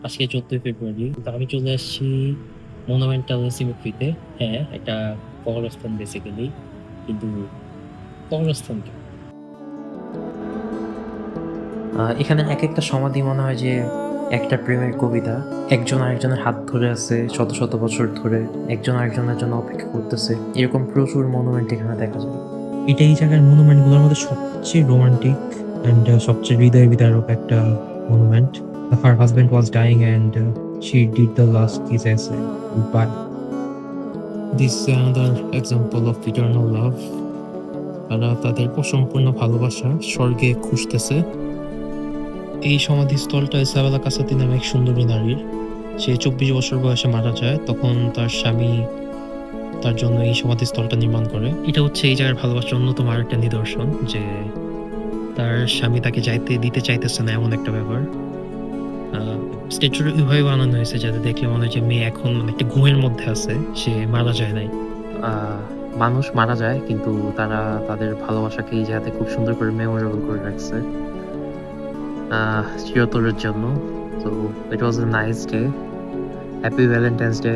আজকে 14 ফেব্রুয়ারি, তো আমি চলে আসছি মনুমেন্টাল সিমেট্রিতে। হ্যাঁ, এটা কবরস্থান বেসিক্যালি, কিন্তু কবরস্থান কেন? এখানে এক একটা সমাধি মনে হয় যে একটা প্রেমের কবিতা। একজন আরেকজনের হাত ধরে আছে শত শত বছর ধরে, একজন আরেকজনের জন্য অপেক্ষা করতেছে। এরকম প্রচুর মনুমেন্ট এখানে দেখা যায়। এটা এই জায়গার মনুমেন্টগুলোর মধ্যে সবচেয়ে রোমান্টিক অ্যান্ড সবচেয়ে হৃদয় বিদারক একটা monument. Her husband was dying and she did the last kiss as a goodbye. This is another example of eternal love. তারা তাদের অসম্পূর্ণ ভালোবাসা স্বর্গে খুঁজতেছে। এই সমাধিস্থলটা ইসাবেলা কাসাতি নামে এক সুন্দরী নারীর। সে 24 বছর বয়সে মারা যায়, তখন তার স্বামী তার জন্য এই সমাধিস্থলটা নির্মাণ করে। এটা হচ্ছে এই জায়গার ভালোবাসার অন্যতম আরেকটা নিদর্শন, যে তার স্বামী তাকে যাইতে দিতে চাইতেছে না, এমন একটা ব্যাপার। স্ট্যাচুটা ওইভাবে বানানো হয়েছে যাতে দেখলে মনে হয় যে মেয়ে এখন একটা ঘুমের মধ্যে আছে, সে মারা যায় নাই। মানুষ মারা যায়, কিন্তু তারা তাদের ভালোবাসাকে এই জায়গাতে খুব সুন্দর করে মেমোরেবল করে রাখছে চিরতরের জন্য। তো it was a nice day. Happy Valentine's day.